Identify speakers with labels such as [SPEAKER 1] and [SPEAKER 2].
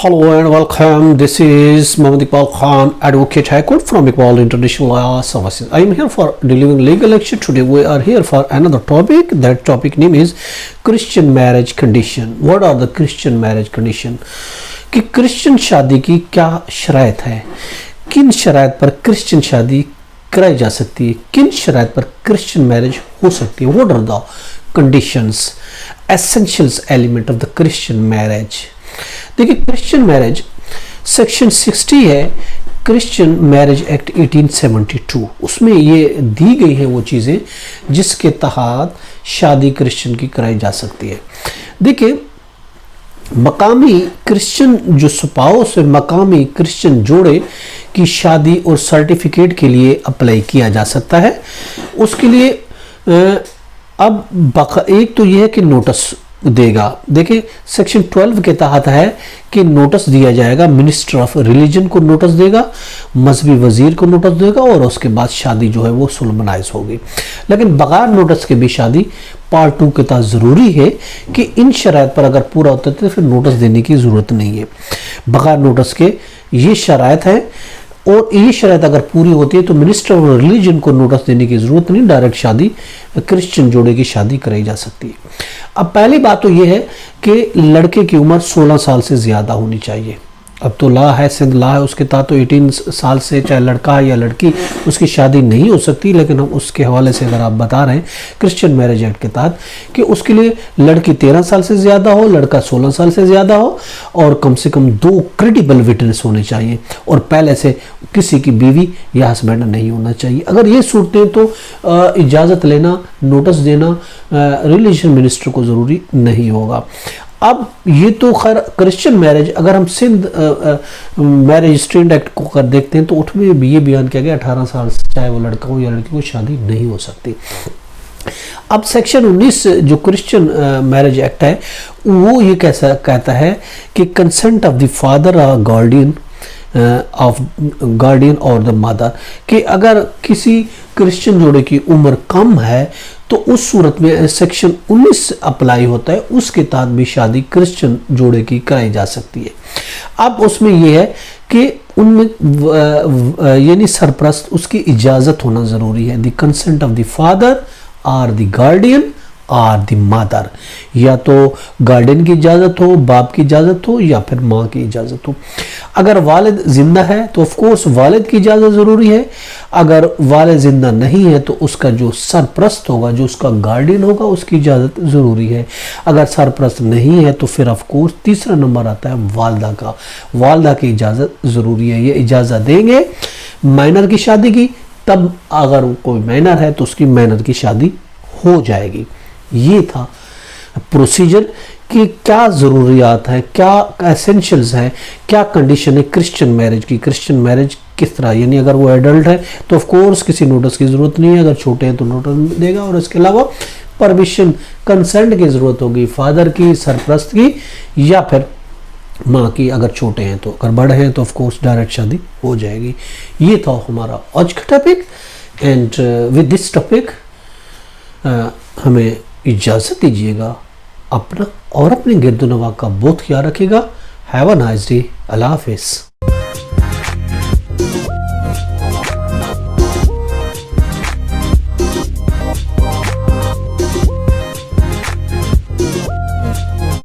[SPEAKER 1] Hello and welcome. This is Muhammad Iqbal Khan, Advocate High Court from Iqbal International Law Services. I am here for delivering legal lecture. Today we are here for another topic. That topic name is Christian marriage condition. What are the Christian marriage condition? कि Christian शादी की क्या शराइत है, किन शराइत पर Christian शादी कराई जा सकती है, किन शराइत पर क्रिश्चियन मैरिज हो सकती है. What are the conditions, essentials element of the Christian marriage? देखिए, क्रिश्चियन मैरिज सेक्शन 60 है क्रिश्चियन मैरिज एक्ट 1872. उसमें ये दी गई है वो चीज़ें जिसके तहत शादी क्रिश्चियन की कराई जा सकती है. देखिए, मकामी क्रिश्चियन जो स्पाउस है, मकामी क्रिश्चियन जोड़े की शादी और सर्टिफिकेट के लिए अप्लाई किया जा सकता है. उसके लिए अब एक तो यह है कि नोटिस देगा. देखिए, सेक्शन 12 के तहत है कि नोटिस दिया जाएगा, मिनिस्टर ऑफ रिलीजन को नोटिस देगा, मजहबी वजीर को नोटिस देगा और उसके बाद शादी जो है वो सोलमनाइज होगी. लेकिन बगैर नोटिस के भी शादी पार्ट 2 के तहत ज़रूरी है कि इन शराइत पर अगर पूरा होता है तो फिर नोटिस देने की ज़रूरत नहीं है. बगैर नोटिस के ये शराइत है और ये शराइत अगर पूरी होती है तो मिनिस्टर ऑफ रिलीजन को नोटिस देने की ज़रूरत नहीं, डायरेक्ट शादी क्रिश्चियन जोड़े की शादी कराई जा सकती है. अब पहली बात तो ये है कि लड़के की उम्र 16 साल से ज़्यादा होनी चाहिए. अब तो लॉ है, सिंध लॉ है, उसके तहत तो 18 साल से चाहे लड़का है या लड़की उसकी शादी नहीं हो सकती. लेकिन हम उसके हवाले से अगर आप बता रहे हैं क्रिश्चियन मैरिज एक्ट के तहत कि उसके लिए लड़की 13 साल से ज़्यादा हो, लड़का 16 साल से ज़्यादा हो और कम से कम 2 क्रेडिबल विटनेस होने चाहिए और पहले से किसी की बीवी या हस्बैंड नहीं होना चाहिए. अगर ये सूरतें तो इजाज़त लेना, नोटिस देना रिलीजन मिनिस्टर को ज़रूरी नहीं होगा. अब ये तो खैर क्रिश्चियन मैरिज, अगर हम सिंध मैरिज स्टैंड एक्ट को कर देखते हैं तो उसमें भी ये बयान किया गया 18 साल से चाहे वो लड़का हो या लड़की को शादी नहीं हो सकती. अब सेक्शन 19 जो क्रिश्चियन मैरिज एक्ट है वो ये कैसा कहता है कि कंसेंट ऑफ द फादर और गार्डियन और द मदर, कि अगर किसी क्रिश्चियन जोड़े की उम्र कम है तो उस सूरत में सेक्शन 19 अप्लाई होता है, उसके तहत भी शादी क्रिश्चियन जोड़े की कराई जा सकती है. अब उसमें यह है कि उनमें यानी सरप्रस्त उसकी इजाज़त होना ज़रूरी है. The consent of the father or the guardian or the mother, या तो गार्डियन की इजाज़त हो, बाप की इजाज़त हो या फिर माँ की इजाज़त हो. अगर वालिद ज़िंदा है तो ऑफ कोर्स वालिद की इजाज़त ज़रूरी है. अगर वालिद ज़िंदा नहीं है तो उसका जो सरप्रस्त होगा, जो उसका गार्डियन होगा, उसकी इजाज़त ज़रूरी है. अगर सरप्रस्त नहीं है तो फिर ऑफ कोर्स तीसरा नंबर आता है वालदा का. वालदा की इजाज़त ज़रूरी है. ये इजाज़त देंगे माइनर की शादी की, तब अगर कोई माइनर है तो उसकी माइनर की शादी हो जाएगी. ये था प्रोसीजर कि क्या ज़रूरियात है, क्या एसेंशियल्स है, क्या कंडीशन है क्रिश्चियन मैरिज की. क्रिश्चियन मैरिज किस तरह, यानी अगर वो एडल्ट है तो ऑफ कोर्स किसी नोटिस की ज़रूरत नहीं है, अगर छोटे हैं तो नोटिस देगा और इसके अलावा परमिशन कंसेंट की ज़रूरत होगी, फादर की, सरप्रस्त की या फिर माँ की अगर छोटे हैं तो. अगर बड़े हैं तो ऑफ कोर्स डायरेक्ट शादी हो जाएगी. ये था हमारा आज का topic and with this topic हमें इजाज़त दीजिएगा. अपना और अपने गिरदोनवा का बहुत ख्याल रखिएगा. Have a nice day. अल्लाह हाफिज़.